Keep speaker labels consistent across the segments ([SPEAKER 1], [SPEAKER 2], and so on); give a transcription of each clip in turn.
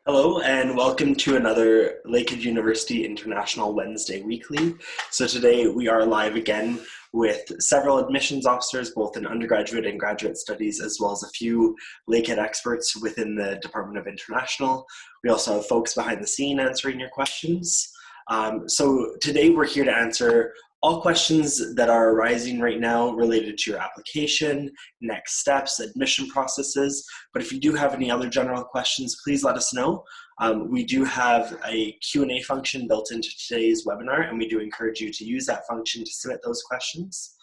[SPEAKER 1] Hello and welcome to another Lakehead University International Wednesday Weekly. So today we are live again with several admissions officers, both in undergraduate and graduate studies, as well as a few Lakehead experts within the Department of International. We also have folks behind the scene answering your questions. So today we're here to answer all questions that are arising right now related to your application, next steps, admission processes. But if you do have any other general questions, please let us know. We do have a Q&A function built into today's webinar, and we do encourage you to use that function to submit those questions.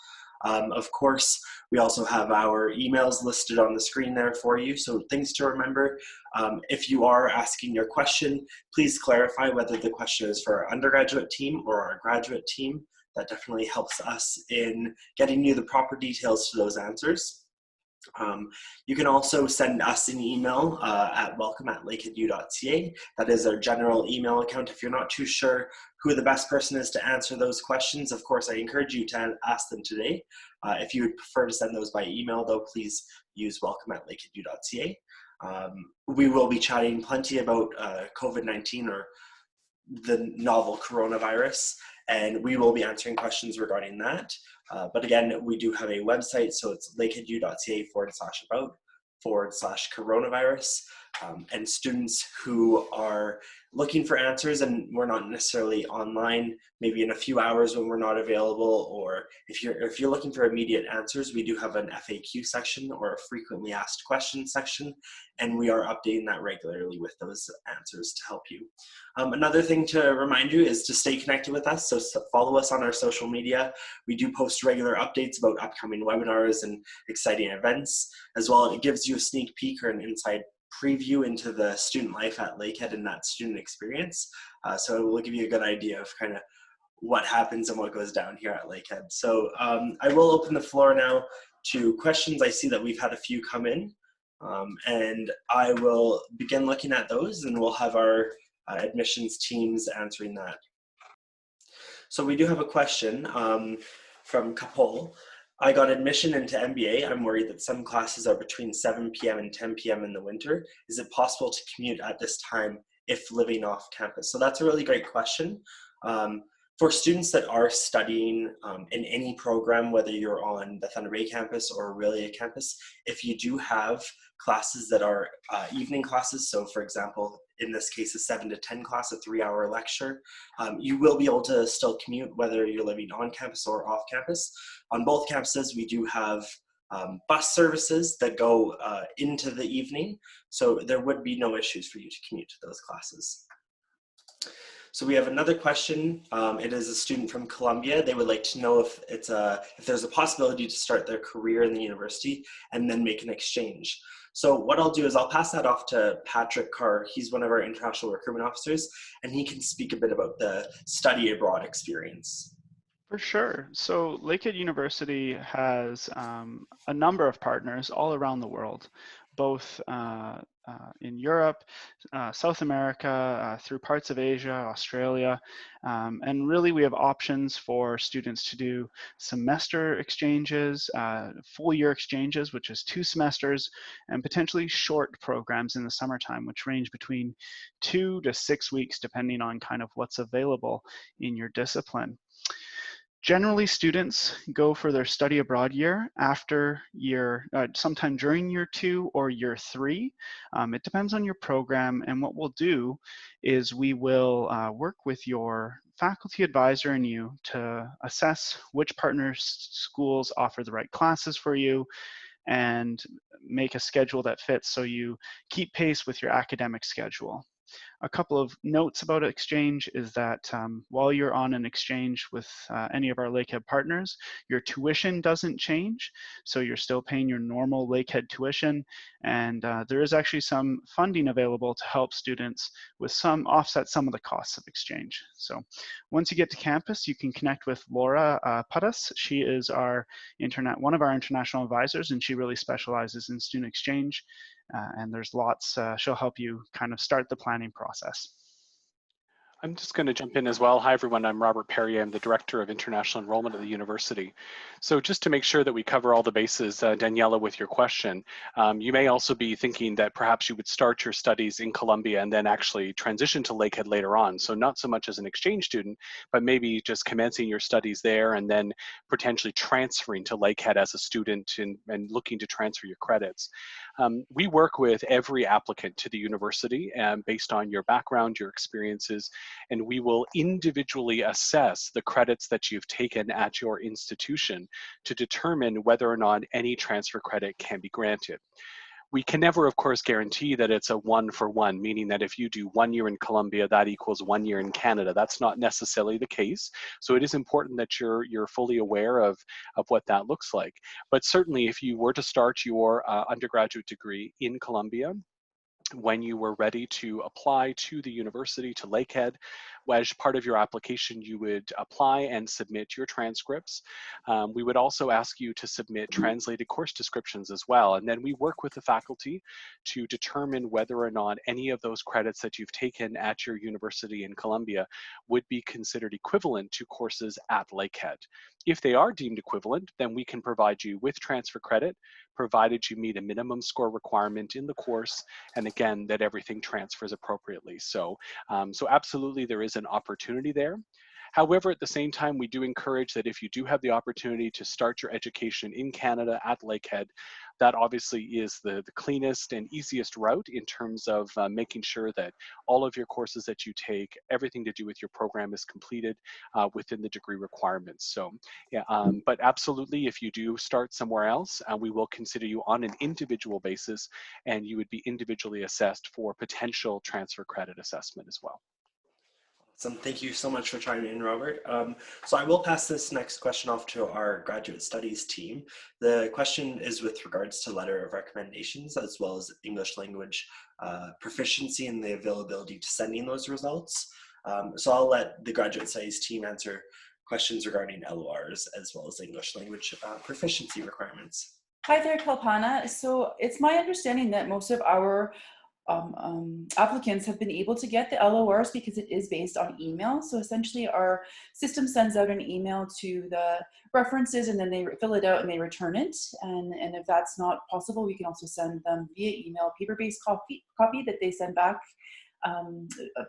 [SPEAKER 1] Of course, we also have our emails listed on the screen there for you. So things to remember, if you are asking your question, please clarify whether the question is for our undergraduate team or our graduate team. That definitely helps us in getting you the proper details to those answers. You can also send us an email at welcome@lakeheadu.ca. That is our general email account. If you're not too sure who the best person is to answer those questions, of course, I encourage you to ask them today. If you would prefer to send those by email, though, please use welcome@lakeheadu.ca. We will be chatting plenty about COVID-19 or the novel coronavirus, and we will be answering questions regarding that. But again, we do have a website, so it's lakeheadu.ca/about/coronavirus. And students who are looking for answers and we're not necessarily online, maybe in a few hours when we're not available, or if you're looking for immediate answers, we do have an FAQ section or a frequently asked questions section, and we are updating that regularly with those answers to help you. Another thing to remind you is to stay connected with us, so follow us on our social media. We do post regular updates about upcoming webinars and exciting events, as well as it gives you a sneak peek or an inside preview into the student life at Lakehead and that student experience. So it will give you a good idea of kind of what happens and what goes down here at Lakehead. So I will open the floor now to questions. I see that we've had a few come in, and I will begin looking at those, and we'll have our admissions teams answering that. So we do have a question from Kapol. I got admission into MBA. I'm worried that some classes are between 7 p.m. and 10 p.m. in the winter. Is it possible to commute at this time if living off campus? So that's a really great question. For students that are studying in any program, whether you're on the Thunder Bay campus or Aurelia campus, if you do have classes that are evening classes, so for example, in this case, a 7 to 10 class, a 3-hour lecture, you will be able to still commute whether you're living on campus or off campus. On both campuses, we do have bus services that go into the evening, so there would be no issues for you to commute to those classes. So we have another question. It is a student from Columbia. They would like to know if there's a possibility to start their career in the university and then make an exchange. So what I'll do is I'll pass that off to Patrick Carr. He's one of our international recruitment officers, and he can speak a bit about the study abroad experience.
[SPEAKER 2] For sure. So Lakehead University has a number of partners all around the world, both in Europe, South America, through parts of Asia, Australia, and really we have options for students to do semester exchanges, full year exchanges, which is 2 semesters, and potentially short programs in the summertime, which range between 2 to 6 weeks, depending on kind of what's available in your discipline. Generally, students go for their study abroad year after sometime during year 2 or year 3. It depends on your program, and what we'll do is we will work with your faculty advisor and you to assess which partner schools offer the right classes for you and make a schedule that fits so you keep pace with your academic schedule. A couple of notes about exchange is that while you're on an exchange with any of our Lakehead partners, your tuition doesn't change. So you're still paying your normal Lakehead tuition. And there is actually some funding available to help students with offset some of the costs of exchange. So once you get to campus, you can connect with Laura Puttas. She is one of our international advisors, and she really specializes in student exchange. And there's lots, she'll help you kind of start the planning process.
[SPEAKER 3] I'm just going to jump in as well. Hi, everyone. I'm Robert Perrier. I'm the Director of International Enrollment at the university. So just to make sure that we cover all the bases, Daniela, with your question, you may also be thinking that perhaps you would start your studies in Colombia and then actually transition to Lakehead later on. So not so much as an exchange student, but maybe just commencing your studies there and then potentially transferring to Lakehead as a student and looking to transfer your credits. We work with every applicant to the university based on your background, your experiences, and we will individually assess the credits that you've taken at your institution to determine whether or not any transfer credit can be granted. We can never, of course, guarantee that it's a 1-for-1, meaning that if you do 1 year in Colombia, that equals 1 year in Canada. That's not necessarily the case. So it is important that you're fully aware of what that looks like. But certainly, if you were to start your undergraduate degree in Colombia, when you were ready to apply to the university, to Lakehead, as part of your application, you would apply and submit your transcripts. We would also ask you to submit translated course descriptions as well. And then we work with the faculty to determine whether or not any of those credits that you've taken at your university in Columbia would be considered equivalent to courses at Lakehead. If they are deemed equivalent, then we can provide you with transfer credit, provided you meet a minimum score requirement in the course, and again, that everything transfers appropriately. So absolutely there is an opportunity there. However, at the same time, we do encourage that if you do have the opportunity to start your education in Canada at Lakehead, that obviously is the cleanest and easiest route in terms of making sure that all of your courses that you take, everything to do with your program is completed within the degree requirements. So yeah, but absolutely, if you do start somewhere else, we will consider you on an individual basis, and you would be individually assessed for potential transfer credit assessment as well.
[SPEAKER 1] Awesome. Thank you so much for chiming in, Robert. So I will pass this next question off to our graduate studies team. The question is with regards to letter of recommendations, as well as English language proficiency and the availability to sending those results. So I'll let the graduate studies team answer questions regarding LORs as well as English language proficiency requirements.
[SPEAKER 4] Hi there, Kalpana. So it's my understanding that most of our applicants have been able to get the LORs because it is based on email. So essentially our system sends out an email to the references and then they fill it out and they return it. And if that's not possible, we can also send them via email, paper-based copy that they send back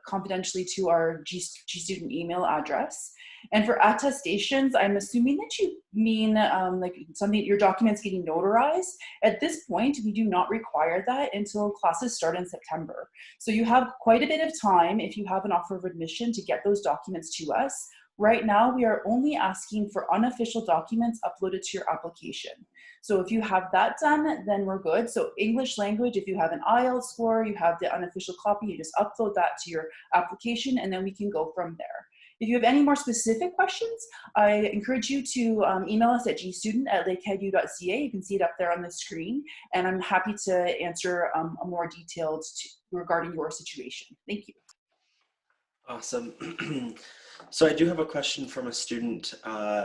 [SPEAKER 4] confidentially to our G student email address. And for attestations, I'm assuming that you mean like something, your documents getting notarized. At this point, we do not require that until classes start in September. So you have quite a bit of time if you have an offer of admission to get those documents to us. Right now, we are only asking for unofficial documents uploaded to your application. So if you have that done, then we're good. So English language, if you have an IELTS score, you have the unofficial copy, you just upload that to your application and then we can go from there. If you have any more specific questions, I encourage you to email us at gstudent@lakeheadu.ca. You can see it up there on the screen, and I'm happy to answer a more detailed regarding your situation. Thank you.
[SPEAKER 1] Awesome. So I do have a question from a student,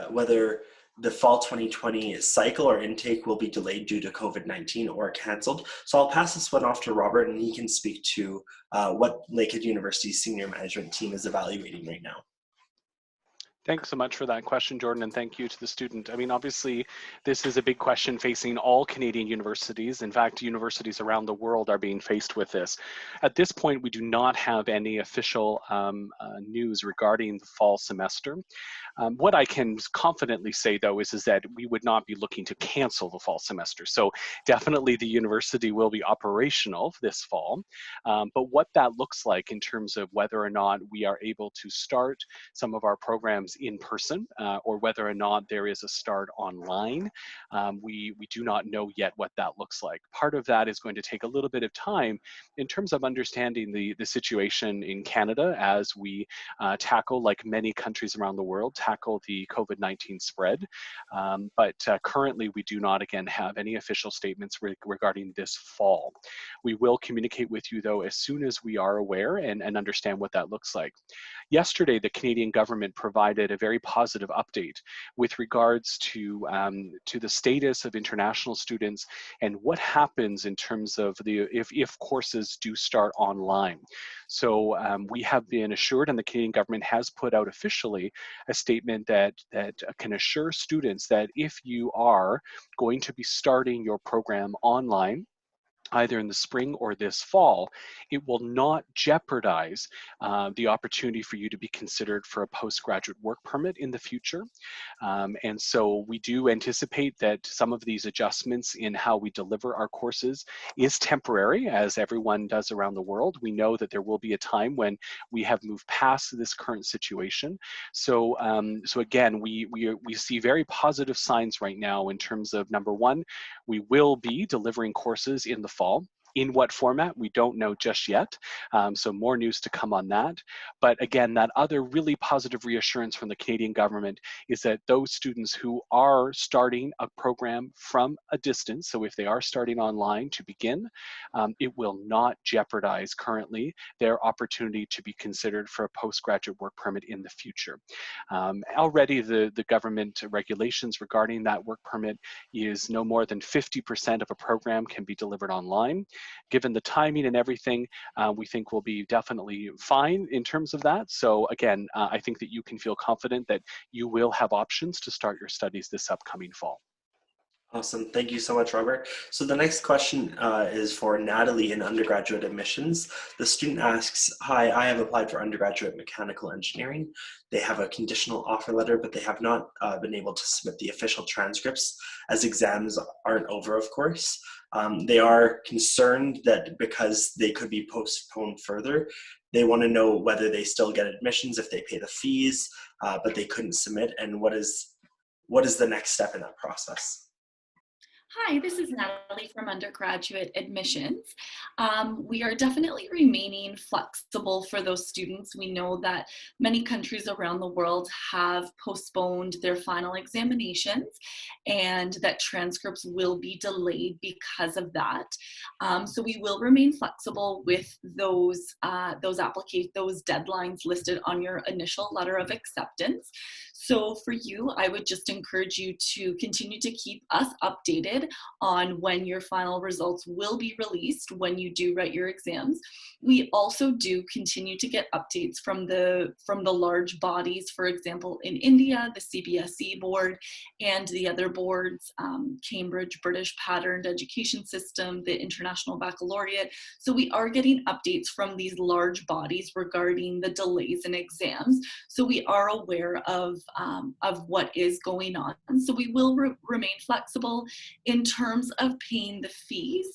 [SPEAKER 1] whether the fall 2020 cycle or intake will be delayed due to COVID-19 or canceled. So I'll pass this one off to Robert and he can speak to what Lakehead University's senior management team is evaluating right now.
[SPEAKER 3] Thanks so much for that question, Jordan, and thank you to the student. I mean, obviously, this is a big question facing all Canadian universities. In fact, universities around the world are being faced with this. At this point, we do not have any official news regarding the fall semester. What I can confidently say, though, is that we would not be looking to cancel the fall semester. So definitely the university will be operational this fall. But what that looks like in terms of whether or not we are able to start some of our programs in person or whether or not there is a start online, we do not know yet what that looks like. Part of that is going to take a little bit of time in terms of understanding the situation in Canada as we tackle, like many countries around the world, tackle the COVID-19 spread. But currently we do not, again, have any official statements regarding this fall. We will communicate with you, though, as soon as we are aware and understand what that looks like. Yesterday, the Canadian government provided provided a very positive update with regards to the status of international students and what happens in terms of if courses do start online. So we have been assured, and the Canadian government has put out officially a statement that can assure students that if you are going to be starting your program online, either in the spring or this fall, it will not jeopardize the opportunity for you to be considered for a postgraduate work permit in the future. And so we do anticipate that some of these adjustments in how we deliver our courses is temporary, as everyone does around the world. We know that there will be a time when we have moved past this current situation. So, so again, we see very positive signs right now in terms of, number one, we will be delivering courses in the fall. In what format, we don't know just yet. So more news to come on that. But again, that other really positive reassurance from the Canadian government is that those students who are starting a program from a distance, so if they are starting online to begin, it will not jeopardize currently their opportunity to be considered for a postgraduate work permit in the future. Already the government regulations regarding that work permit is no more than 50% of a program can be delivered online. Given the timing and everything, we think we'll be definitely fine in terms of that. So again, I think that you can feel confident that you will have options to start your studies this upcoming fall.
[SPEAKER 1] Awesome. Thank you so much, Robert. So the next question is for Natalie in undergraduate admissions. The student asks, hi, I have applied for undergraduate mechanical engineering. They have a conditional offer letter, but they have not been able to submit the official transcripts as exams aren't over, of course. They are concerned that because they could be postponed further, they want to know whether they still get admissions if they pay the fees, but they couldn't submit, and what is the next step in that process?
[SPEAKER 5] Hi, this is Natalie from Undergraduate Admissions. We are definitely remaining flexible for those students. We know that many countries around the world have postponed their final examinations and that transcripts will be delayed because of that. So we will remain flexible with those deadlines listed on your initial letter of acceptance. So for you, I would just encourage you to continue to keep us updated on when your final results will be released when you do write your exams. We also do continue to get updates from the large bodies, for example, in India, the CBSE board, and the other boards, Cambridge British Patterned Education System, the International Baccalaureate. So we are getting updates from these large bodies regarding the delays in exams. So we are aware of what is going on. So we will remain flexible. In terms of paying the fees,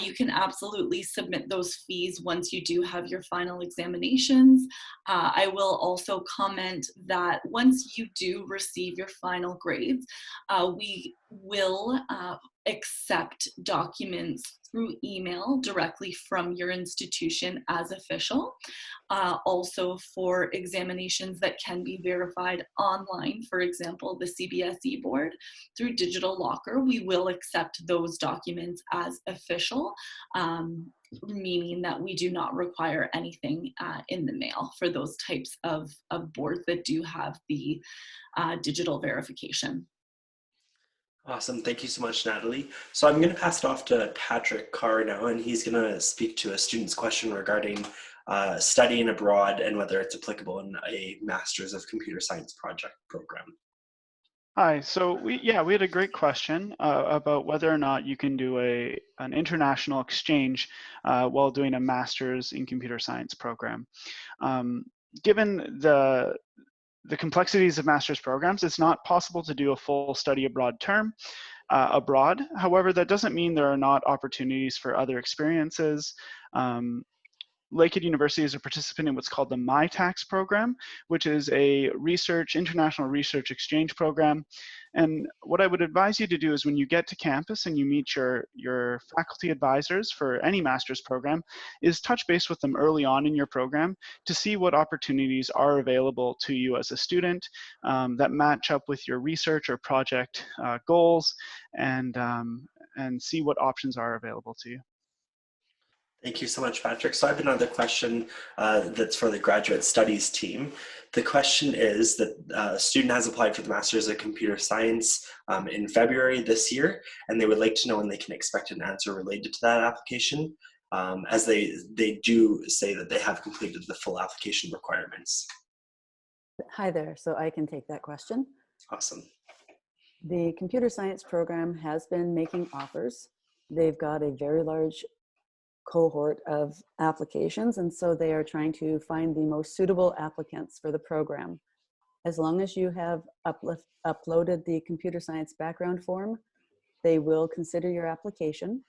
[SPEAKER 5] you can absolutely submit those fees once you do have your final examinations. I will also comment that once you do receive your final grades, we will accept documents through email directly from your institution as official. Also for examinations that can be verified online, for example, the CBSE board through Digital Locker, we will accept those documents as official, meaning that we do not require anything in the mail for those types of boards that do have the digital verification.
[SPEAKER 1] Awesome. Thank you so much, Natalie. So I'm going to pass it off to Patrick Carr now, and he's going to speak to a student's question regarding studying abroad and whether it's applicable in a Master's of Computer Science project program.
[SPEAKER 2] Hi, so we had a great question about whether or not you can do an international exchange while doing a Master's in Computer Science program. Given the complexities of master's programs, it's not possible to do a full study abroad term abroad. However, that doesn't mean there are not opportunities for other experiences. Lakehead University is a participant in what's called the MyTax program, which is a international research exchange program. And what I would advise you to do is when you get to campus and you meet your faculty advisors for any master's program, is touch base with them early on in your program to see what opportunities are available to you as a student that match up with your research or project goals, and see what options are available to you.
[SPEAKER 1] Thank you so much, Patrick. So I have another question that's for the graduate studies team. The question is that a student has applied for the Master's of Computer Science in February this year, and they would like to know when they can expect an answer related to that application, as they do say that they have completed the full application requirements.
[SPEAKER 6] Hi there, so I can take that question.
[SPEAKER 1] Awesome.
[SPEAKER 6] The computer science program has been making offers. They've got a very large cohort of applications, and so they are trying to find the most suitable applicants for the program. As long as you have uploaded the computer science background form, they will consider your application.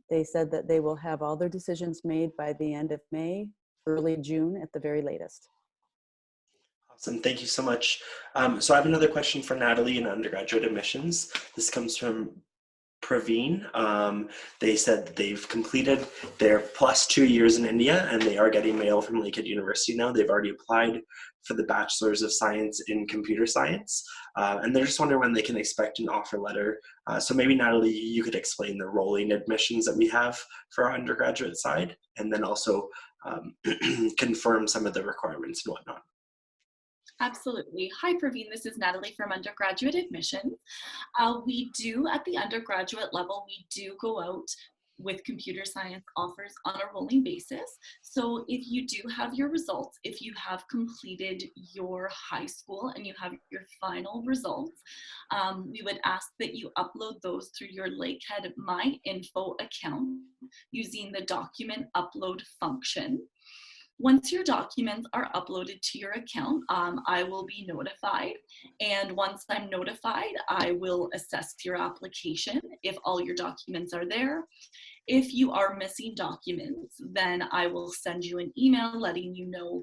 [SPEAKER 6] They said that they will have all their decisions made by the end of May, early June at the very latest.
[SPEAKER 1] Awesome, thank you so much. So I have another question for Natalie in undergraduate admissions. This comes from Praveen. They said that they've completed their +2 years in India, and they are getting mail from Lakehead University now. They've already applied for the Bachelor's of Science in Computer Science, and they're just wondering when they can expect an offer letter. So maybe Natalie, you could explain the rolling admissions that we have for our undergraduate side, and then also confirm some of the requirements and whatnot.
[SPEAKER 5] Absolutely. Hi, Praveen. This is Natalie from Undergraduate Admission. We do, at the undergraduate level, we do go out with computer science offers on a rolling basis. So if you do have your results, if you have completed your high school and you have your final results, we would ask that you upload those through your Lakehead My Info account using the document upload function. Once your documents are uploaded to your account, I will be notified. And once I'm notified, I will assess your application if all your documents are there. If you are missing documents, then I will send you an email letting you know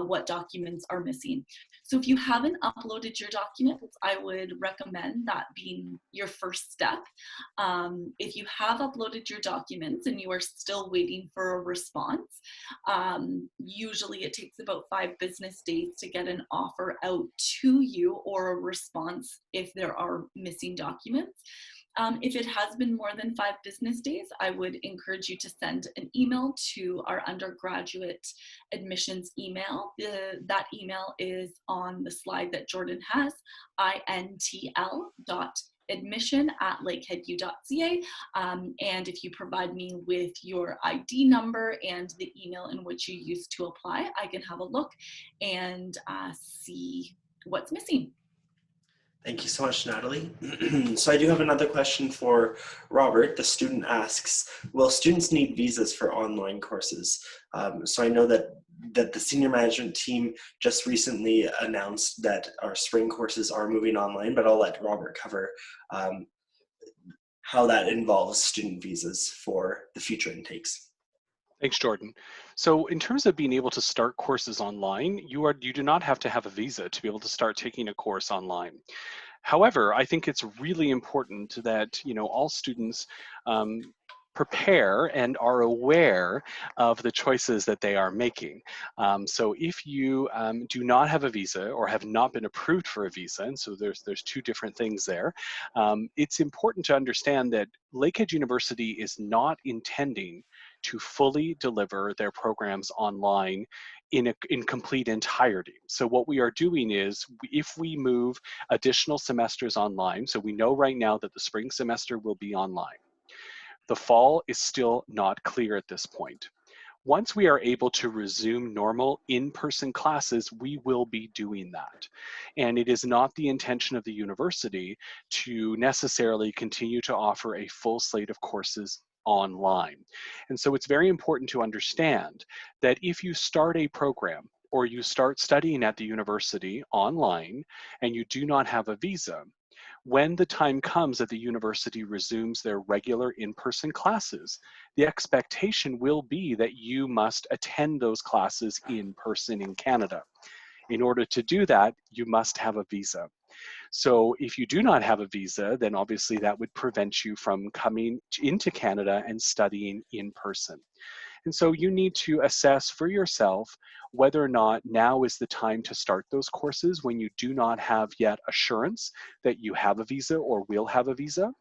[SPEAKER 5] what documents are missing. So if you haven't uploaded your documents, I would recommend that being your first step. If you have uploaded your documents and you are still waiting for a response, usually it takes about 5 business days to get an offer out to you or a response if there are missing documents. If it has been more than 5 business days, I would encourage you to send an email to our undergraduate admissions email. That email is on the slide that Jordan has, intl.admission@lakeheadu.ca. And if you provide me with your ID number and the email in which you used to apply, I can have a look and see what's missing.
[SPEAKER 1] Thank you so much, Natalie. So I do have another question for Robert. The student asks, will students need visas for online courses? So I know that the senior management team just recently announced that our spring courses are moving online, but I'll let Robert cover how that involves student visas for the future intakes.
[SPEAKER 3] Thanks, Jordan. So in terms of being able to start courses online, you do not have to have a visa to be able to start taking a course online. However, I think it's really important that all students prepare and are aware of the choices that they are making. So if you do not have a visa or have not been approved for a visa, and so there's 2 different things there, it's important to understand that Lakehead University is not intending to fully deliver their programs online in complete entirety. So what we are doing is, if we move additional semesters online, so we know right now that the spring semester will be online. The fall is still not clear at this point. Once we are able to resume normal in-person classes, we will be doing that. And it is not the intention of the university to necessarily continue to offer a full slate of courses online. And so it's very important to understand that if you start a program or you start studying at the university online and you do not have a visa, when the time comes that the university resumes their regular in-person classes, the expectation will be that you must attend those classes in person in Canada. In order to do that, you must have a visa. So if you do not have a visa, then obviously that would prevent you from coming into Canada and studying in person. And so you need to assess for yourself whether or not now is the time to start those courses when you do not have yet assurance that you have a visa or will have a visa,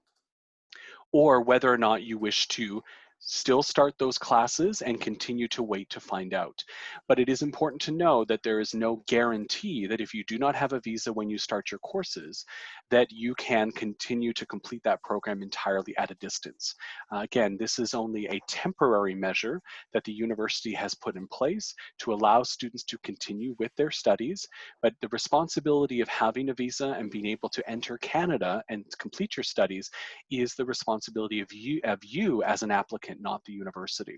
[SPEAKER 3] or whether or not you wish to still start those classes and continue to wait to find out. But it is important to know that there is no guarantee that if you do not have a visa when you start your courses, that you can continue to complete that program entirely at a distance. Again, this is only a temporary measure that the university has put in place to allow students to continue with their studies, but the responsibility of having a visa and being able to enter Canada and complete your studies is the responsibility of you as an applicant, not the university.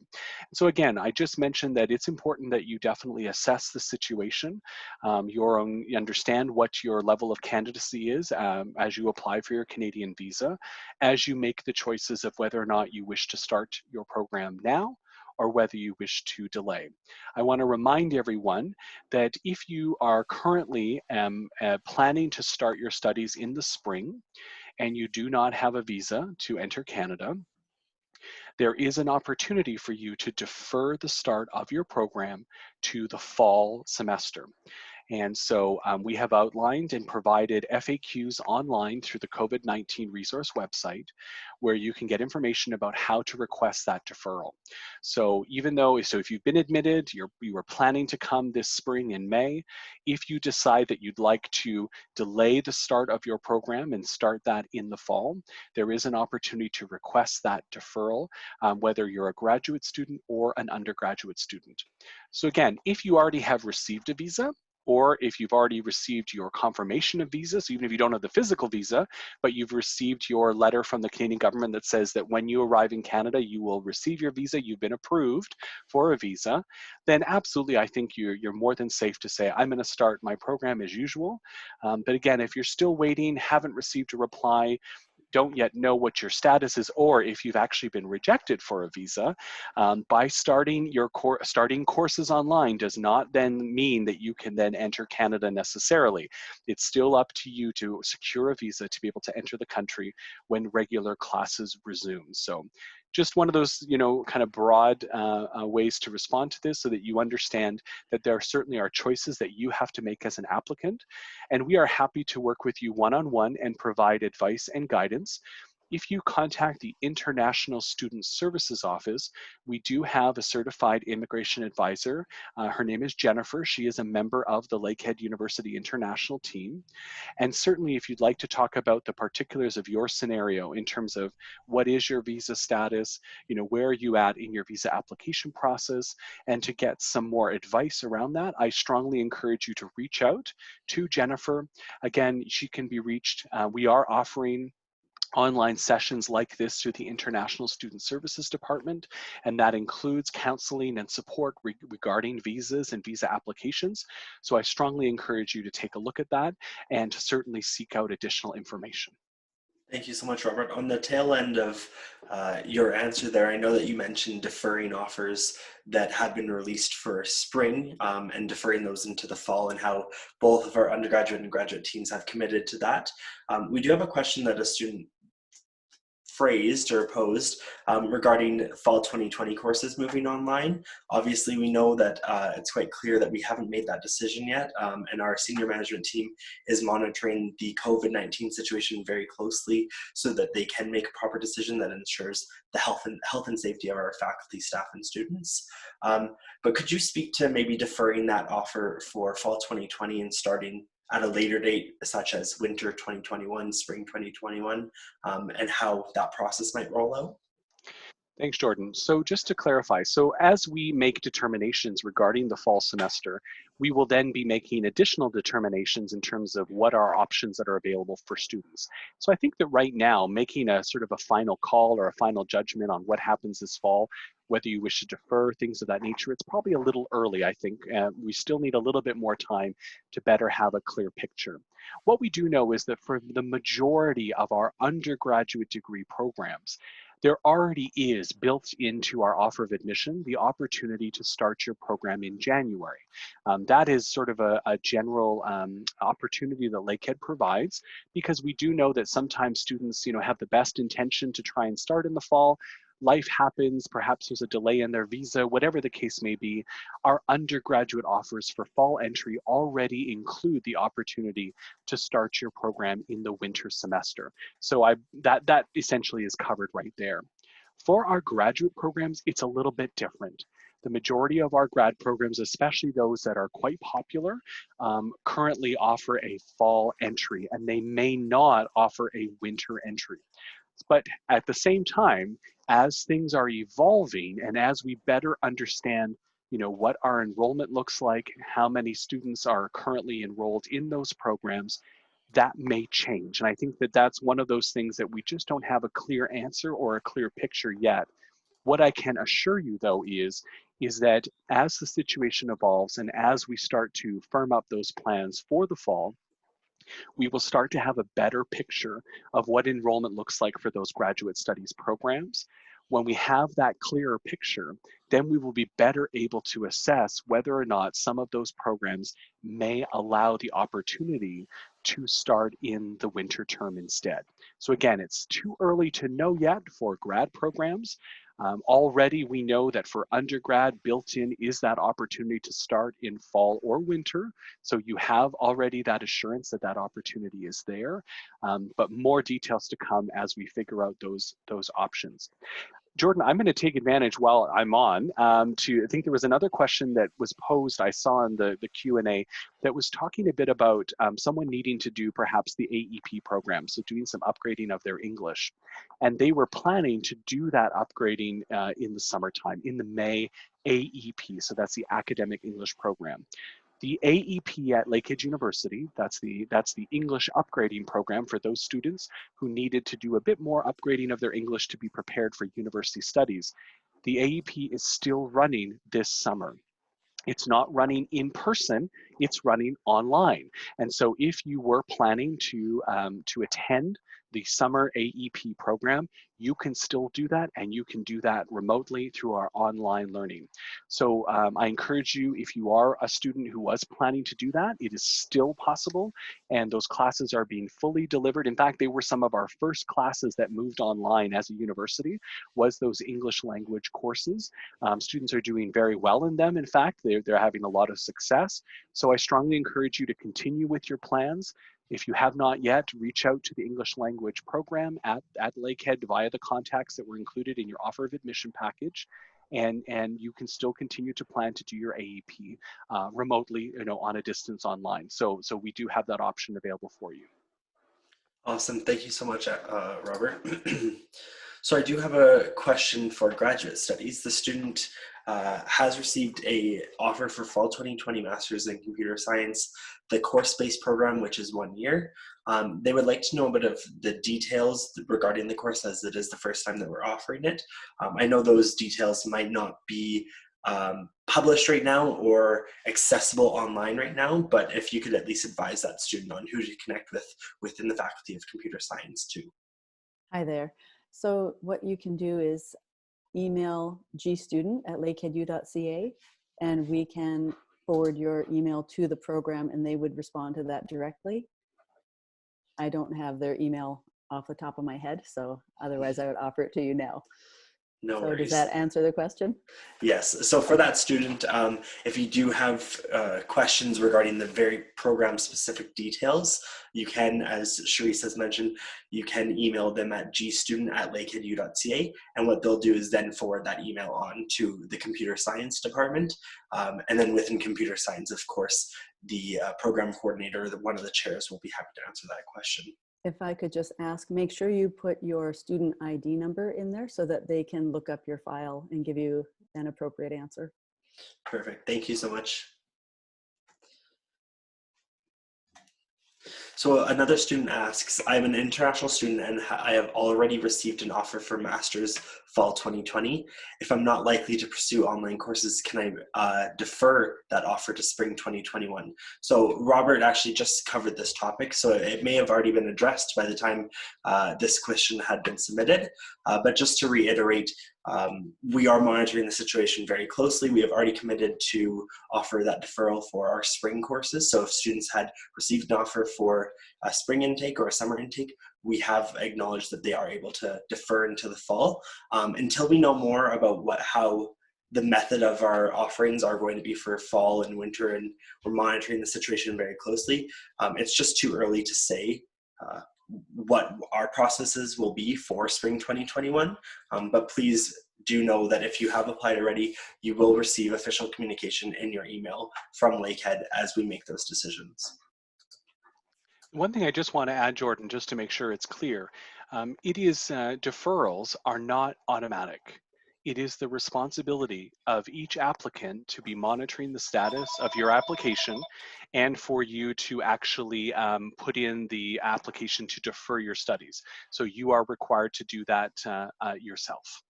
[SPEAKER 3] So again, I just mentioned that it's important that you definitely assess the situation, you understand what your level of candidacy is as you apply for your Canadian visa, as you make the choices of whether or not you wish to start your program now or whether you wish to delay. I want to remind everyone that if you are currently planning to start your studies in the spring and you do not have a visa to enter Canada, there is an opportunity for you to defer the start of your program to the fall semester. And so we have outlined and provided FAQs online through the COVID-19 resource website, where you can get information about how to request that deferral. So if you've been admitted, you were planning to come this spring in May, if you decide that you'd like to delay the start of your program and start that in the fall, there is an opportunity to request that deferral, whether you're a graduate student or an undergraduate student. So again, if you already have received a visa, or if you've already received your confirmation of visa, so even if you don't have the physical visa, but you've received your letter from the Canadian government that says that when you arrive in Canada, you will receive your visa, you've been approved for a visa, then absolutely, I think you're more than safe to say, I'm gonna start my program as usual. But again, if you're still waiting, haven't received a reply, don't yet know what your status is, or if you've actually been rejected for a visa, by starting courses online does not then mean that you can then enter Canada necessarily. It's still up to you to secure a visa to be able to enter the country when regular classes resume. So just one of those, kind of broad ways to respond to this so that you understand that there certainly are choices that you have to make as an applicant. And we are happy to work with you one-on-one and provide advice and guidance. If you contact the International Student Services Office, we do have a certified immigration advisor. Her name is Jennifer. She is a member of the Lakehead University International team. And certainly if you'd like to talk about the particulars of your scenario in terms of what is your visa status, where are you at in your visa application process, and to get some more advice around that, I strongly encourage you to reach out to Jennifer. Again, she can be reached. We are offering online sessions like this through the International Student Services Department, and that includes counseling and support regarding visas and visa applications. So I strongly encourage you to take a look at that and to certainly seek out additional information.
[SPEAKER 1] Thank you so much, Robert. On the tail end of your answer there, I know that you mentioned deferring offers that had been released for spring and deferring those into the fall, and how both of our undergraduate and graduate teams have committed to that. We do have a question that a student phrased or posed regarding fall 2020 courses moving online. Obviously, we know that it's quite clear that we haven't made that decision yet, and our senior management team is monitoring the COVID-19 situation very closely so that they can make a proper decision that ensures the health and safety of our faculty, staff, and students. But could you speak to maybe deferring that offer for fall 2020 and starting at a later date, such as winter 2021, spring 2021, and how that process might roll out?
[SPEAKER 3] Thanks, Jordan. So just to clarify, so as we make determinations regarding the fall semester, we will then be making additional determinations in terms of what are options that are available for students. So I think that right now, making a sort of a final call or a final judgment on what happens this fall, whether you wish to defer, things of that nature, it's probably a little early, I think. We still need a little bit more time to better have a clear picture. What we do know is that for the majority of our undergraduate degree programs, there already is built into our offer of admission the opportunity to start your program in January. That is sort of a general opportunity that Lakehead provides, because we do know that sometimes students have the best intention to try and start in the fall. Life happens, perhaps there's a delay in their visa, whatever the case may be. Our undergraduate offers for fall entry already include the opportunity to start your program in the winter semester. So that essentially is covered right there. For our graduate programs, it's a little bit different. The majority of our grad programs, especially those that are quite popular, currently offer a fall entry, and they may not offer a winter entry. But at the same time, as things are evolving and as we better understand what our enrollment looks like, how many students are currently enrolled in those programs, that may change. And I think that that's one of those things that we just don't have a clear answer or a clear picture yet. What I can assure you, though, is that as the situation evolves and as we start to firm up those plans for the fall, we will start to have a better picture of what enrollment looks like for those graduate studies programs. When we have that clearer picture, then we will be better able to assess whether or not some of those programs may allow the opportunity to start in the winter term instead. So again, it's too early to know yet for grad programs. Already we know that for undergrad, built in is that opportunity to start in fall or winter. So you have already that assurance that that opportunity is there, but more details to come as we figure out those options. Jordan, I'm going to take advantage while I'm on I think there was another question that was posed, I saw in the Q&A, that was talking a bit about someone needing to do perhaps the AEP program, so doing some upgrading of their English. And they were planning to do that upgrading in the summertime, in the May AEP, so that's the Academic English Program. The AEP at Lakehead University, that's the English upgrading program for those students who needed to do a bit more upgrading of their English to be prepared for university studies. The AEP is still running this summer. It's not running in person, it's running online. And so if you were planning to attend the summer AEP program, you can still do that, and you can do that remotely through our online learning. So I encourage you, if you are a student who was planning to do that, it is still possible, and those classes are being fully delivered. In fact, they were some of our first classes that moved online as a university, was those English language courses. Students are doing very well in them. In fact, they're having a lot of success. So I strongly encourage you to continue with your plans. If you have not yet, reach out to the English language program at Lakehead via the contacts that were included in your offer of admission package, and you can still continue to plan to do your AEP remotely, on a distance online. So we do have that option available for you.
[SPEAKER 1] Awesome, thank you so much, Robert. So I do have a question for graduate studies. The student has received an offer for fall 2020 Masters in Computer Science, the course-based program, which is 1 year. They would like to know a bit of the details regarding the course, as it is the first time that we're offering it. I know those details might not be published right now or accessible online right now, but if you could at least advise that student on who to connect with within the Faculty of Computer Science too.
[SPEAKER 6] Hi there. So what you can do is email gstudent@lakeheadu.ca, and we can forward your email to the program and they would respond to that directly. I don't have their email off the top of my head, so otherwise I would offer it to you now.
[SPEAKER 1] No
[SPEAKER 6] So
[SPEAKER 1] worries.
[SPEAKER 6] does that answer the question?
[SPEAKER 1] Yes. So for that student, if you do have questions regarding the very program-specific details, you can, as Charisse has mentioned, you can email them at gstudent@lakeheadu.ca, and what they'll do is then forward that email on to the computer science department, and then within computer science, of course, the program coordinator, one of the chairs, will be happy to answer that question.
[SPEAKER 6] If I could just ask, make sure you put your student ID number in there so that they can look up your file and give you an appropriate answer.
[SPEAKER 1] Perfect. Thank you so much. So another student asks, I'm an international student and I have already received an offer for Masters Fall 2020. If I'm not likely to pursue online courses, can I defer that offer to Spring 2021? So Robert actually just covered this topic, so it may have already been addressed by the time this question had been submitted. But just to reiterate, we are monitoring the situation very closely. We have already committed to offer that deferral for our spring courses. So if students had received an offer for a spring intake or a summer intake, we have acknowledged that they are able to defer into the fall. Until we know more about how the method of our offerings are going to be for fall and winter, and we're monitoring the situation very closely, it's just too early to say what our processes will be for spring 2021. But please do know that if you have applied already, you will receive official communication in your email from Lakehead as we make those decisions.
[SPEAKER 3] One thing I just want to add, Jordan, just to make sure it's clear, deferrals are not automatic. It is the responsibility of each applicant to be monitoring the status of your application and for you to actually put in the application to defer your studies. So you are required to do that yourself.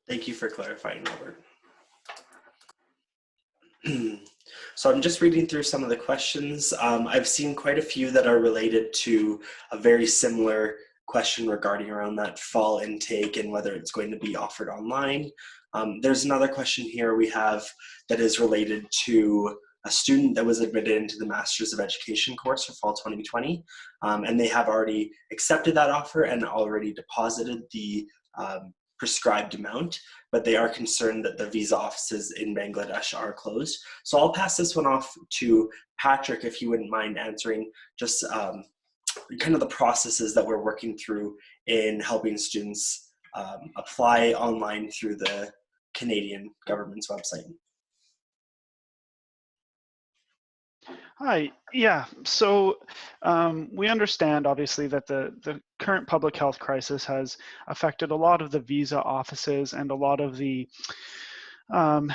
[SPEAKER 1] Thank you for clarifying, Robert. So I'm just reading through some of the questions. I've seen quite a few that are related to a very similar question regarding around that fall intake and whether it's going to be offered online. There's another question here we have that is related to a student that was admitted into the Masters of Education course for fall 2020, and they have already accepted that offer and already deposited the prescribed amount, but they are concerned that the visa offices in Bangladesh are closed. So I'll pass this one off to Patrick, if you wouldn't mind answering just kind of the processes that we're working through in helping students apply online through the Canadian government's website.
[SPEAKER 2] Hi, yeah, so we understand obviously that the current public health crisis has affected a lot of the visa offices and a lot of the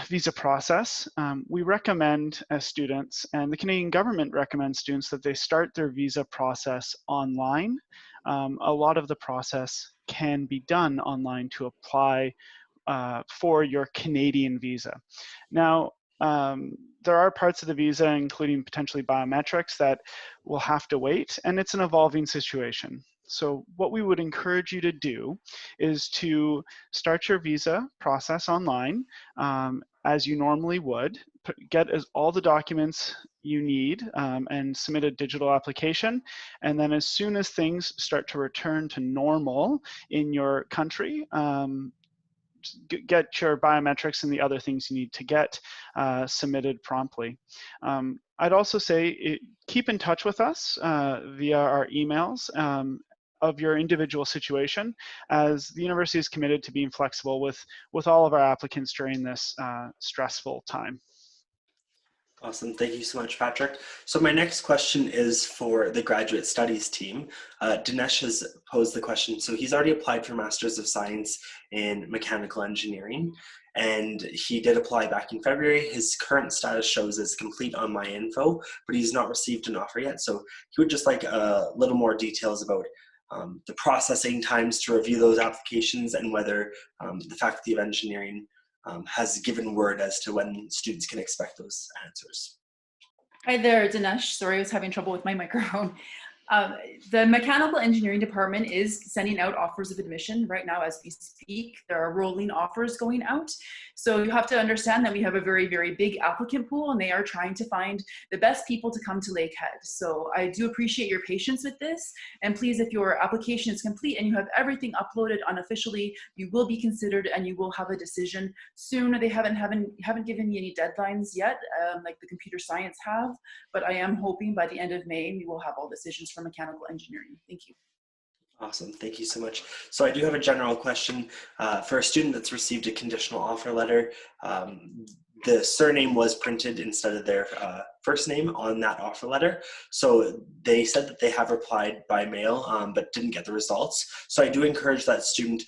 [SPEAKER 2] visa process. We recommend as students, and the Canadian government recommends students, that they start their visa process online. A lot of the process can be done online to apply for your Canadian visa. Now, there are parts of the visa, including potentially biometrics, that will have to wait, and it's an evolving situation. So what we would encourage you to do is to start your visa process online as you normally would, get all the documents you need and submit a digital application. And then as soon as things start to return to normal in your country, get your biometrics and the other things you need to get submitted promptly. I'd also say keep in touch with us via our emails of your individual situation, as the university is committed to being flexible with all of our applicants during this stressful time.
[SPEAKER 1] Awesome, thank you so much, Patrick. So my next question is for the graduate studies team. Dinesh has posed the question. So he's already applied for Masters of Science in Mechanical Engineering, and he did apply back in February. His current status shows as complete on my info, but he's not received an offer yet. So he would just like a little more details about the processing times to review those applications, and whether the Faculty of Engineering has given word as to when students can expect those answers.
[SPEAKER 4] Hi there, Dinesh. Sorry, I was having trouble with my microphone. The Mechanical Engineering Department is sending out offers of admission right now as we speak. There are rolling offers going out. So you have to understand that we have a very, very big applicant pool, and they are trying to find the best people to come to Lakehead. So I do appreciate your patience with this. And please, if your application is complete and you have everything uploaded unofficially, you will be considered and you will have a decision soon. They haven't given me any deadlines yet, like the computer science have, but I am hoping by the end of May, we will have all decisions for mechanical engineering. Thank you.
[SPEAKER 1] Awesome, thank you so much. So I do have a general question for a student that's received a conditional offer letter. The surname was printed instead of their first name on that offer letter. So they said that they have replied by mail, but didn't get the results. So I do encourage that student,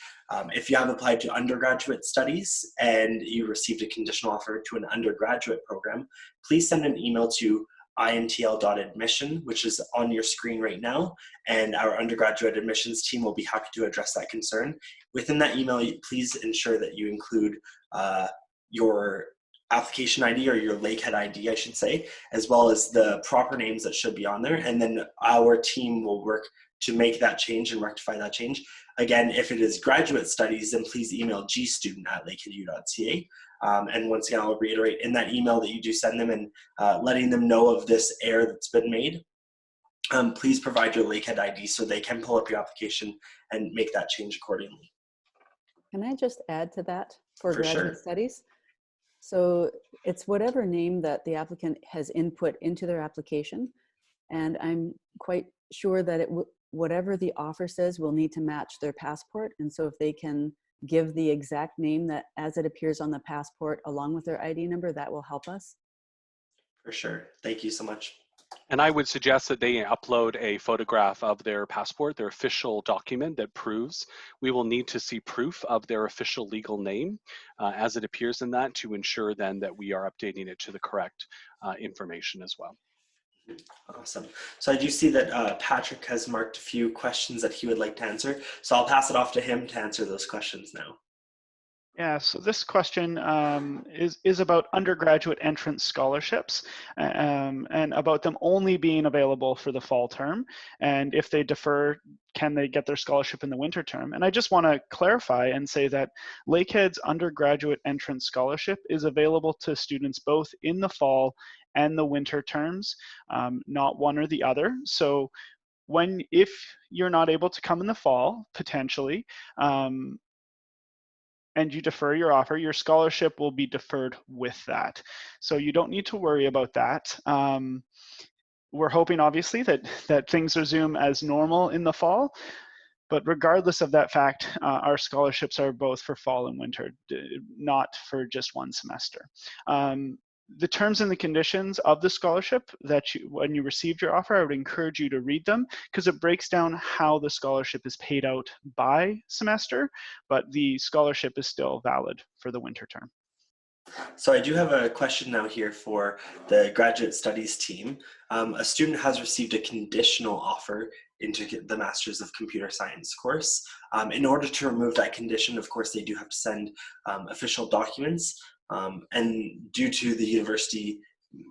[SPEAKER 1] if you have applied to undergraduate studies and you received a conditional offer to an undergraduate program, please send an email to intl.admission, which is on your screen right now, and our undergraduate admissions team will be happy to address that concern. Within that email, please ensure that you include your application ID, or your Lakehead ID, I should say, as well as the proper names that should be on there, and then our team will work to make that change and rectify that change. Again, if it is graduate studies, then please email gstudent@lakeheadu.ca. And once again, I'll reiterate in that email that you do send them, and letting them know of this error that's been made. Please provide your Lakehead ID so they can pull up your application and make that change accordingly.
[SPEAKER 6] Can I just add to that for graduate
[SPEAKER 1] sure.
[SPEAKER 6] studies? So it's whatever name that the applicant has input into their application. And I'm quite sure that whatever the offer says will need to match their passport. And so if they can give the exact name that as it appears on the passport along with their ID number, that will help us.
[SPEAKER 1] For sure. Thank you so much.
[SPEAKER 3] And I would suggest that they upload a photograph of their passport, their official document that proves. We will need to see proof of their official legal name as it appears in that, to ensure then that we are updating it to the correct information as well.
[SPEAKER 1] Awesome. So I do see that Patrick has marked a few questions that he would like to answer. So I'll pass it off to him to answer those questions now.
[SPEAKER 2] Yeah, so this question is about undergraduate entrance scholarships and about them only being available for the fall term. And if they defer, can they get their scholarship in the winter term? And I just want to clarify and say that Lakehead's undergraduate entrance scholarship is available to students both in the fall and the winter terms, not one or the other. So if you're not able to come in the fall, potentially, and you defer your offer, your scholarship will be deferred with that. So you don't need to worry about that. We're hoping, obviously, that things resume as normal in the fall. But regardless of that fact, our scholarships are both for fall and winter, not for just one semester. The terms and the conditions of the scholarship when you received your offer, I would encourage you to read them, because it breaks down how the scholarship is paid out by semester, but the scholarship is still valid for the winter term.
[SPEAKER 1] So I do have a question now here for the graduate studies team. A student has received a conditional offer into the Masters of Computer Science course. In order to remove that condition, of course, they do have to send official documents. And due to the university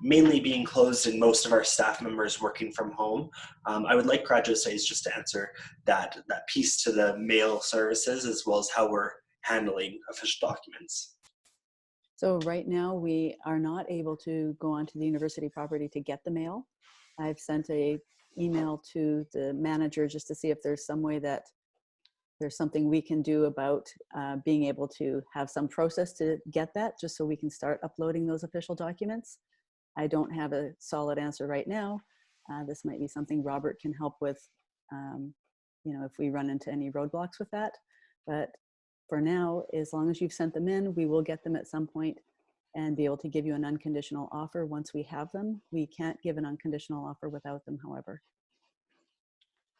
[SPEAKER 1] mainly being closed and most of our staff members working from home, I would like graduate studies just to answer that piece to the mail services, as well as how we're handling official documents.
[SPEAKER 6] So right now we are not able to go onto the university property to get the mail. I've sent an email to the manager just to see if there's some way that there's something we can do about being able to have some process to get that, just so we can start uploading those official documents. I don't have a solid answer right now. This might be something Robert can help with, if we run into any roadblocks with that. But for now, as long as you've sent them in, we will get them at some point and be able to give you an unconditional offer once we have them. We can't give an unconditional offer without them, however.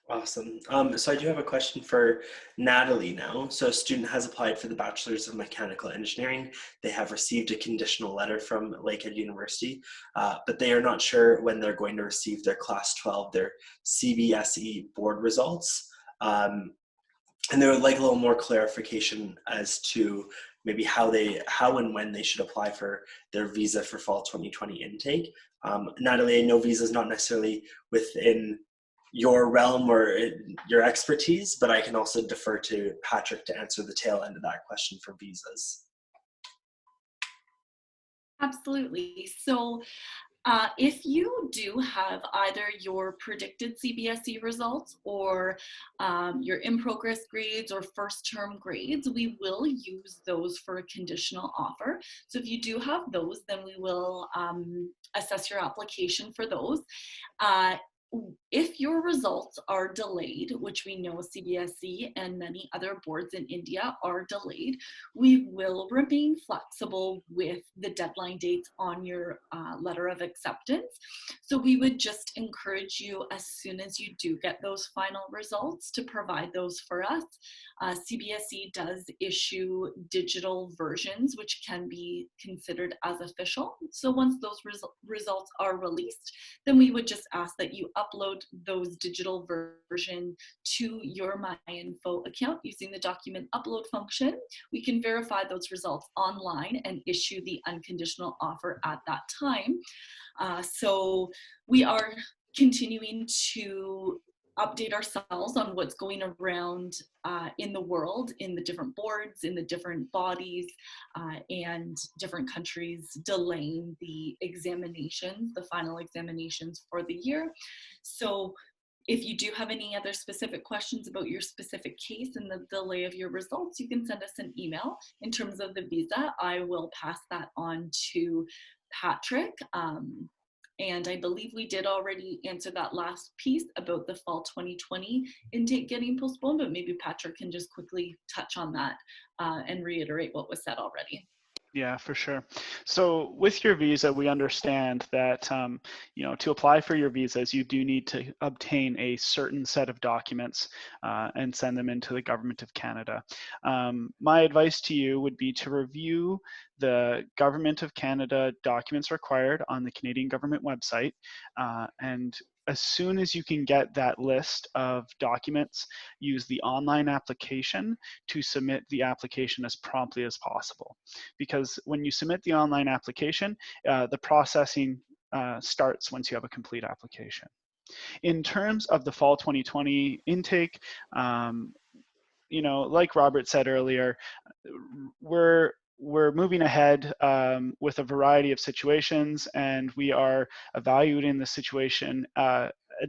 [SPEAKER 1] Awesome. So I do have a question for Natalie now. So a student has applied for the Bachelor's of Mechanical Engineering. They have received a conditional letter from Lakehead University, but they are not sure when they're going to receive their Class 12, their CBSE board results. And they would like a little more clarification as to maybe how and when they should apply for their visa for fall 2020 intake. Natalie, I know visa is not necessarily within your realm or your expertise, but I can also defer to Patrick to answer the tail end of that question for visas.
[SPEAKER 5] Absolutely. So if you do have either your predicted CBSE results or your in-progress grades or first-term grades, we will use those for a conditional offer. So if you do have those, then we will assess your application for those. If your results are delayed, which we know CBSE and many other boards in India are delayed, we will remain flexible with the deadline dates on your letter of acceptance. So we would just encourage you, as soon as you do get those final results, to provide those for us. CBSE does issue digital versions, which can be considered as official. So once those results are released, then we would just ask that you upload those digital version to your MyInfo account using the document upload function. We can verify those results online and issue the unconditional offer at that time. So we are continuing to update ourselves on what's going around in the world, in the different boards, in the different bodies, and different countries delaying the examinations, the final examinations for the year. So if you do have any other specific questions about your specific case and the delay of your results, you can send us an email. In terms of the visa, I will pass that on to Patrick. And I believe we did already answer that last piece about the fall 2020 intake getting postponed, but maybe Patrick can just quickly touch on that and reiterate what was said already.
[SPEAKER 2] Yeah, for sure. So with your visa, we understand that to apply for your visas, you do need to obtain a certain set of documents and send them into the Government of Canada. My advice to you would be to review the Government of Canada documents required on the Canadian government website, and as soon as you can get that list of documents, use the online application to submit the application as promptly as possible. Because when you submit the online application, the processing starts once you have a complete application. In terms of the fall 2020 intake, like Robert said earlier, we're moving ahead with a variety of situations, and we are evaluating the situation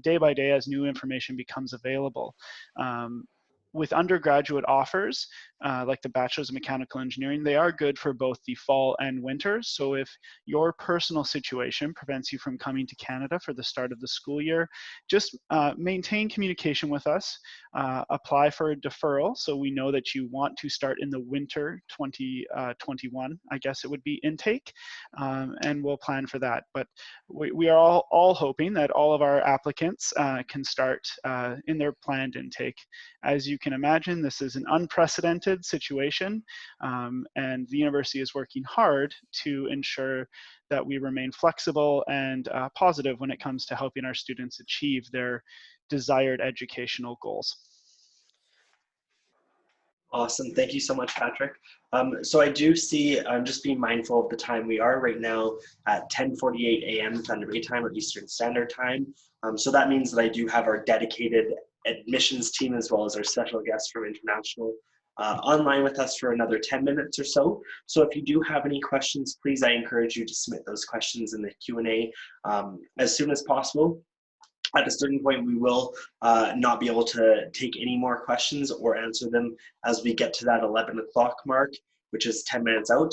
[SPEAKER 2] day by day as new information becomes available. With undergraduate offers, like the Bachelor's of Mechanical Engineering, they are good for both the fall and winter. So if your personal situation prevents you from coming to Canada for the start of the school year, just maintain communication with us, apply for a deferral so we know that you want to start in the winter 2021, I guess it would be, intake, and we'll plan for that. But we are all hoping that all of our applicants can start in their planned intake. As you can imagine, this is an unprecedented situation, and the university is working hard to ensure that we remain flexible and positive when it comes to helping our students achieve their desired educational goals.
[SPEAKER 1] Awesome. Thank you so much, Patrick. So I do see, I'm just being mindful of the time. We are right now at 10:48 a.m. Thunder Bay time or Eastern Standard Time. So that means that I do have our dedicated admissions team as well as our special guest from International online with us for another 10 minutes or so. So if you do have any questions, please, I encourage you to submit those questions in the Q&A as soon as possible. At a certain point, we will not be able to take any more questions or answer them as we get to that 11 o'clock mark, which is 10 minutes out.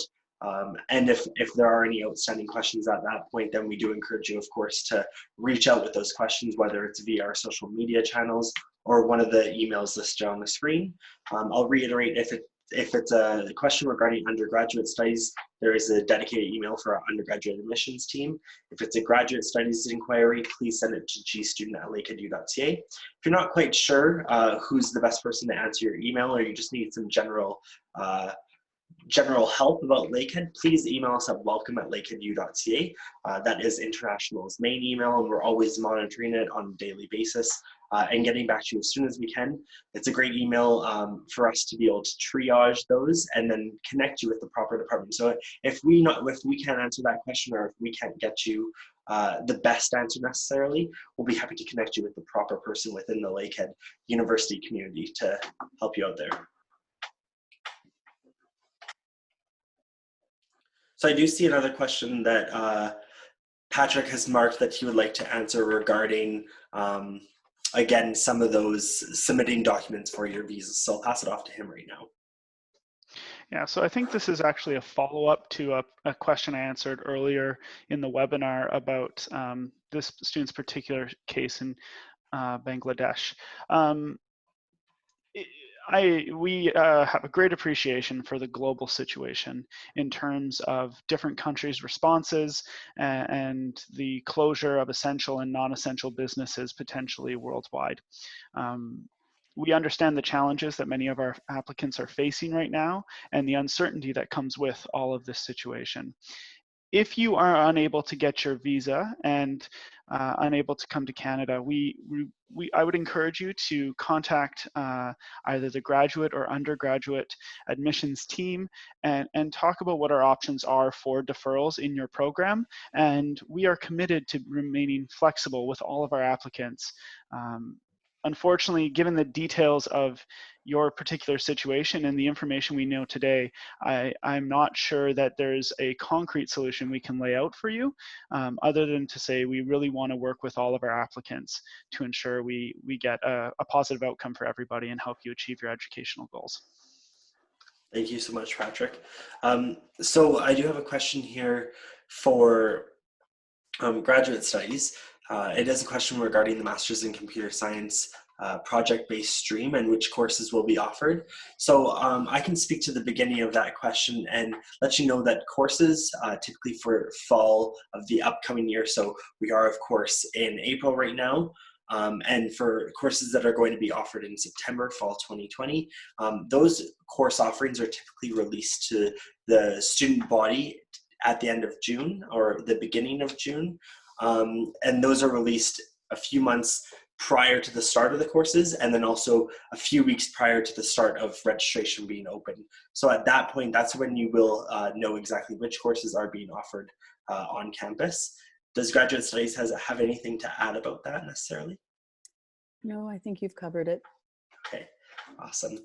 [SPEAKER 1] And if there are any outstanding questions at that point, then we do encourage you, of course, to reach out with those questions, whether it's via our social media channels or one of the emails listed on the screen. I'll reiterate, if it's a question regarding undergraduate studies, there is a dedicated email for our undergraduate admissions team. If it's a graduate studies inquiry, please send it to gstudent@lakeheadu.ca. If you're not quite sure who's the best person to answer your email, or you just need some general help about Lakehead, please email us at welcome@lakeheadu.ca. That is International's main email, and we're always monitoring it on a daily basis and getting back to you as soon as we can. It's a great email for us to be able to triage those and then connect you with the proper department. So if we can't answer that question, or if we can't get you the best answer necessarily, we'll be happy to connect you with the proper person within the Lakehead University community to help you out there. So I do see another question that Patrick has marked that he would like to answer regarding, again, some of those submitting documents for your visas. So I'll pass it off to him right now.
[SPEAKER 2] Yeah, so I think this is actually a follow-up to a question I answered earlier in the webinar about this student's particular case in Bangladesh. We have a great appreciation for the global situation in terms of different countries' responses and the closure of essential and non-essential businesses potentially worldwide. We understand the challenges that many of our applicants are facing right now and the uncertainty that comes with all of this situation. If you are unable to get your visa and unable to come to Canada, I would encourage you to contact either the graduate or undergraduate admissions team and talk about what our options are for deferrals in your program. And we are committed to remaining flexible with all of our applicants. Unfortunately, given the details of your particular situation and the information we know today, I'm not sure that there's a concrete solution we can lay out for you, other than to say we really want to work with all of our applicants to ensure we get a positive outcome for everybody and help you achieve your educational goals.
[SPEAKER 1] Thank you so much, Patrick. So I do have a question here for graduate studies, it is a question regarding the Master's in Computer Science project-based stream and which courses will be offered. So I can speak to the beginning of that question and let you know that courses typically for fall of the upcoming year, so we are of course in April right now, and for courses that are going to be offered in September, fall 2020, those course offerings are typically released to the student body at the end of June or the beginning of June. And those are released a few months prior to the start of the courses, and then also a few weeks prior to the start of registration being open. So at that point, that's when you will know exactly which courses are being offered on campus. Does Graduate Studies have anything to add about that necessarily?
[SPEAKER 6] No, I think you've covered it.
[SPEAKER 1] Okay. Awesome.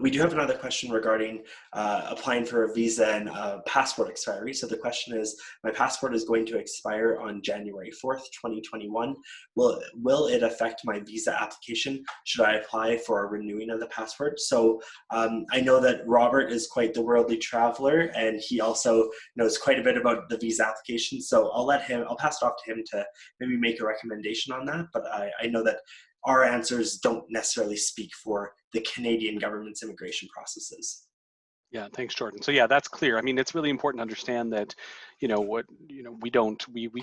[SPEAKER 1] We do have another question regarding applying for a visa and passport expiry. So the question is, my passport is going to expire on January 4th, 2021. Will it affect my visa application? Should I apply for a renewing of the passport? So I know that Robert is quite the worldly traveler, and he also knows quite a bit about the visa application. So I'll pass it off to him to maybe make a recommendation on that. But I know that our answers don't necessarily speak for the Canadian government's immigration processes.
[SPEAKER 3] Yeah, thanks, Jordan. So yeah, that's clear. I mean, it's really important to understand that, we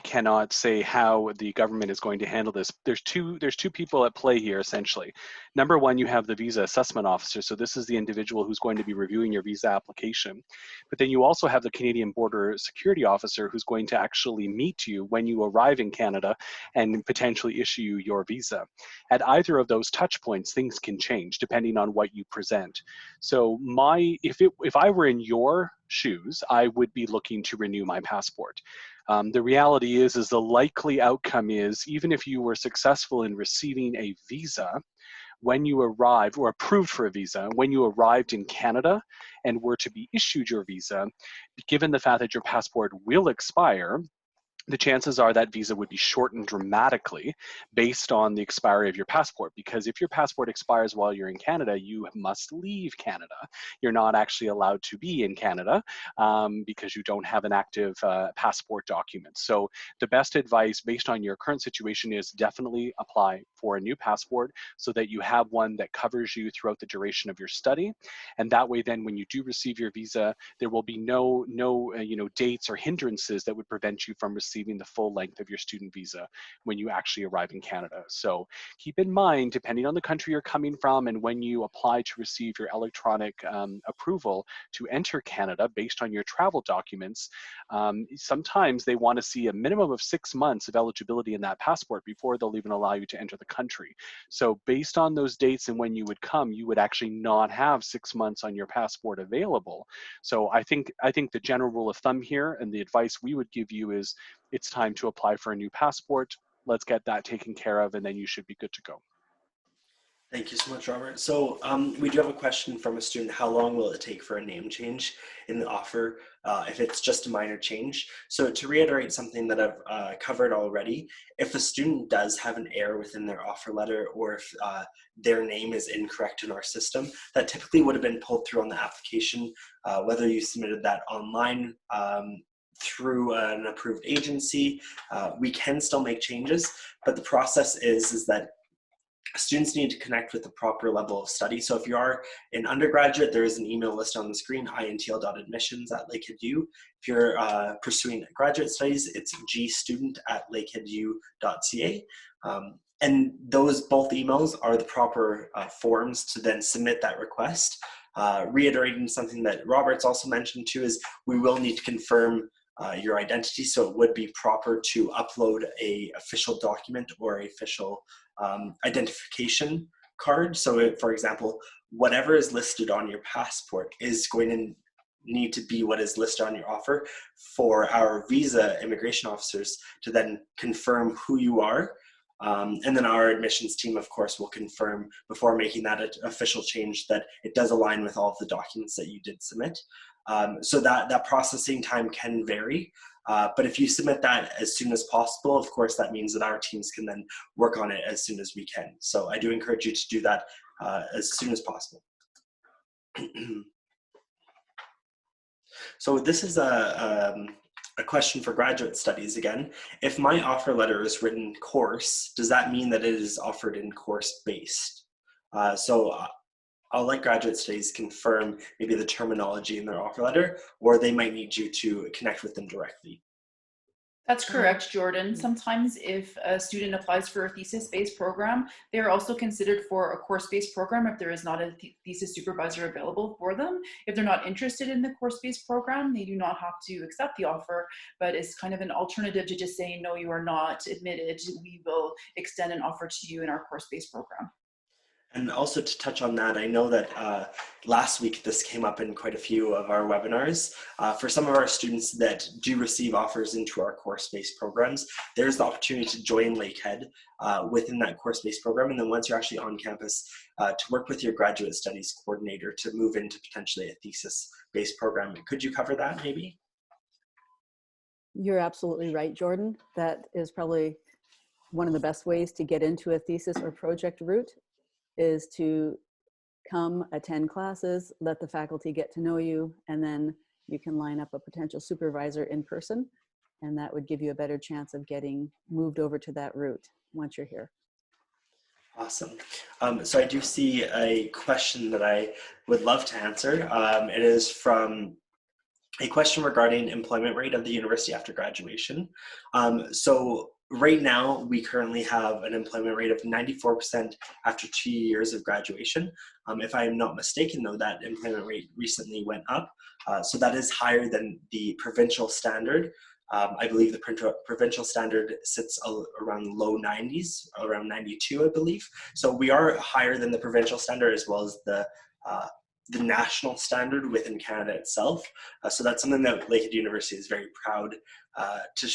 [SPEAKER 3] cannot say how the government is going to handle this. There's two people at play here, essentially. Number one, you have the visa assessment officer. So this is the individual who's going to be reviewing your visa application. But then you also have the Canadian Border Security Officer who's going to actually meet you when you arrive in Canada and potentially issue you your visa. At either of those touch points, things can change depending on what you present. So if I were in your shoes, I would be looking to renew my passport. The reality is the likely outcome is, even if you were successful in receiving a visa, when you arrived, or approved for a visa, when you arrived in Canada and were to be issued your visa, given the fact that your passport will expire, the chances are that visa would be shortened dramatically based on the expiry of your passport. Because if your passport expires while you're in Canada, you must leave Canada. You're not actually allowed to be in Canada because you don't have an active passport document. So the best advice based on your current situation is definitely apply for a new passport so that you have one that covers you throughout the duration of your study. And that way then when you do receive your visa, there will be no dates or hindrances that would prevent you from receiving the full length of your student visa when you actually arrive in Canada. So keep in mind, depending on the country you're coming from and when you apply to receive your electronic approval to enter Canada based on your travel documents, sometimes they want to see a minimum of 6 months of eligibility in that passport before they'll even allow you to enter the country. So based on those dates and when you would come, you would actually not have 6 months on your passport available. So I think the general rule of thumb here and the advice we would give you is it's time to apply for a new passport. Let's get that taken care of, and then you should be good to go.
[SPEAKER 1] Thank you so much, Robert. So we do have a question from a student. How long will it take for a name change in the offer if it's just a minor change? So to reiterate something that I've covered already, if a student does have an error within their offer letter, or if their name is incorrect in our system, that typically would have been pulled through on the application, whether you submitted that online through an approved agency. We can still make changes, but the process is that students need to connect with the proper level of study. So if you are an undergraduate, there is an email list on the screen, intl.admissions@lakeheadu. If you're pursuing graduate studies, it's gstudent@lakeheadu.ca. And those both emails are the proper forms to then submit that request. Reiterating something that Robert's also mentioned too is we will need to confirm your identity, so it would be proper to upload a official document or a official identification card. So for example, whatever is listed on your passport is going to need to be what is listed on your offer for our visa immigration officers to then confirm who you are. And then our admissions team, of course, will confirm before making that official change that it does align with all of the documents that you did submit. So that processing time can vary, but if you submit that as soon as possible, of course, that means that our teams can then work on it as soon as we can. So I do encourage you to do that as soon as possible. So this is a a question for graduate studies again. If my offer letter is written course, does that mean that it is offered in course-based? I'll let graduate studies confirm maybe the terminology in their offer letter, or they might need you to connect with them directly.
[SPEAKER 4] That's correct, Jordan. Sometimes if a student applies for a thesis-based program, they are also considered for a course-based program if there is not a thesis supervisor available for them. If they're not interested in the course-based program, they do not have to accept the offer, but it's kind of an alternative to just saying, no, you are not admitted. We will extend an offer to you in our course-based program.
[SPEAKER 1] And also to touch on that, I know that last week this came up in quite a few of our webinars. For some of our students that do receive offers into our course-based programs, there's the opportunity to join Lakehead within that course-based program. And then once you're actually on campus, to work with your graduate studies coordinator to move into potentially a thesis-based program. Could you cover that maybe?
[SPEAKER 6] You're absolutely right, Jordan. That is probably one of the best ways to get into a thesis or project route, is to come attend classes, let the faculty get to know you, and then you can line up a potential supervisor in person, and that would give you a better chance of getting moved over to that route once you're here.
[SPEAKER 1] Awesome. So I do see a question that I would love to answer. It is from a question regarding employment rate of the university after graduation. So right now, we currently have an employment rate of 94% after 2 years of graduation. If I am not mistaken, though, that employment rate recently went up. So that is higher than the provincial standard. I believe the provincial standard sits around low 90s, around 92, I believe. So we are higher than the provincial standard as well as the national standard within Canada itself. So that's something that Lakehead University is very proud to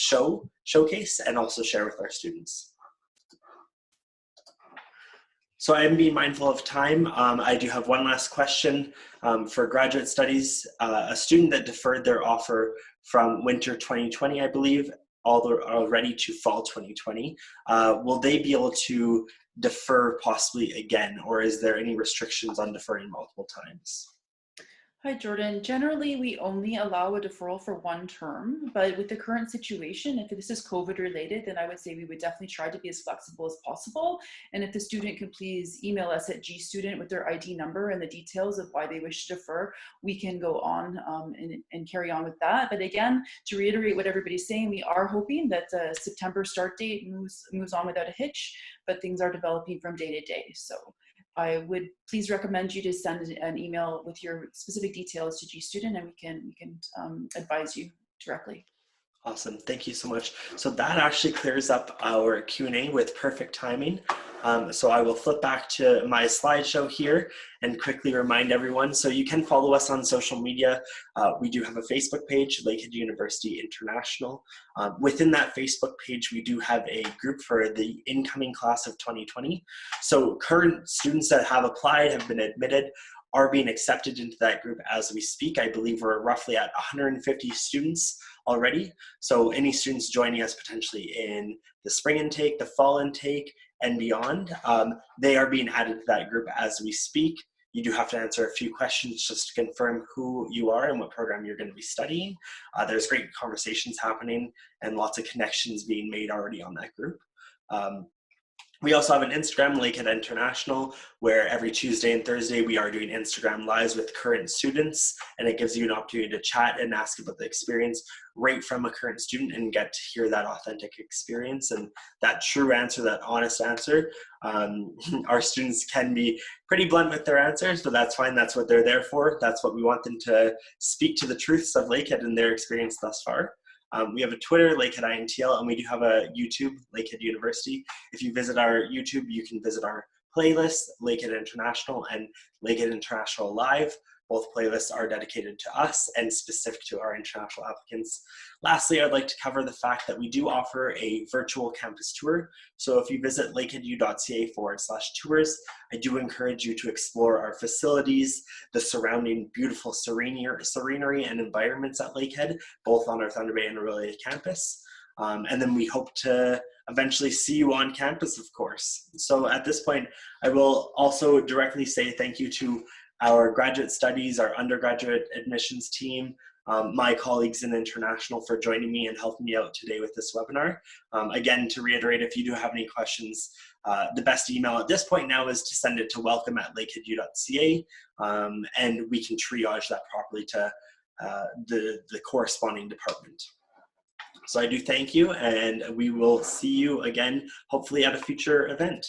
[SPEAKER 1] showcase and also share with our students. So I am being mindful of time. I do have one last question for graduate studies. A student that deferred their offer from winter 2020, I believe, already to fall 2020, will they be able to defer possibly again, or is there any restrictions on deferring multiple times?
[SPEAKER 4] Hi, Jordan. Generally, we only allow a deferral for one term, but with the current situation, if this is COVID related, then I would say we would definitely try to be as flexible as possible. And if the student could please email us at GStudent with their ID number and the details of why they wish to defer, we can go on and carry on with that. But again, to reiterate what everybody's saying, we are hoping that the September start date moves on without a hitch, but things are developing from day to day. So I would please recommend you to send an email with your specific details to GStudent, and we can advise you directly.
[SPEAKER 1] Awesome, thank you so much. So that actually clears up our Q&A with perfect timing. So I will flip back to my slideshow here and quickly remind everyone. So you can follow us on social media. We do have a Facebook page, Lakehead University International. Within that Facebook page, we do have a group for the incoming class of 2020. So current students that have applied, have been admitted, are being accepted into that group as we speak. I believe we're roughly at 150 students already. So any students joining us potentially in the spring intake, the fall intake, and beyond, they are being added to that group as we speak. You do have to answer a few questions just to confirm who you are and what program you're going to be studying. There's great conversations happening and lots of connections being made already on that group. We also have an Instagram, Lakehead International, where every Tuesday and Thursday we are doing Instagram Lives with current students, and it gives you an opportunity to chat and ask about the experience right from a current student and get to hear that authentic experience and that true answer, that honest answer. Our students can be pretty blunt with their answers, but that's fine. That's what they're there for. That's what we want them to speak to the truths of Lakehead and their experience thus far. We have a Twitter, Lakehead INTL, and we do have a YouTube, Lakehead University. If you visit our YouTube, you can visit our playlist, Lakehead International and Lakehead International Live. Both playlists are dedicated to us and specific to our international applicants. Lastly, I'd like to cover the fact that we do offer a virtual campus tour. So if you visit lakeheadu.ca/tours, I do encourage you to explore our facilities, the surrounding beautiful scenery and environments at Lakehead, both on our Thunder Bay and Orillia campus. And then we hope to eventually see you on campus, of course. So at this point, I will also directly say thank you to our graduate studies, our undergraduate admissions team, my colleagues in International for joining me and helping me out today with this webinar. Again, to reiterate, if you do have any questions, the best email at this point now is to send it to welcome@lakeheadu.ca, and we can triage that properly to the corresponding department. So I do thank you, and we will see you again, hopefully at a future event.